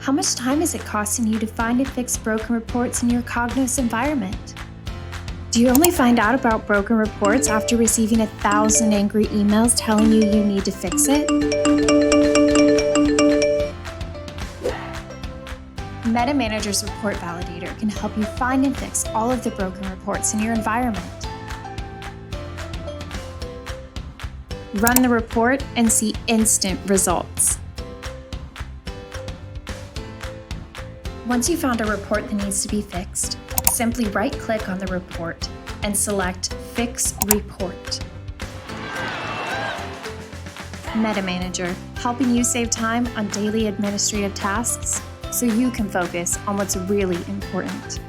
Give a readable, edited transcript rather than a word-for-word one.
How much time is it costing you to find and fix broken reports in your Cognos environment? Do you only find out about broken reports after receiving 1,000 angry emails telling you need to fix it? MetaManager's Report Validator can help you find and fix all of the broken reports in your environment. Run the report and see instant results. Once you found a report that needs to be fixed, simply right-click on the report and select Fix Report. MetaManager, helping you save time on daily administrative tasks so you can focus on what's really important.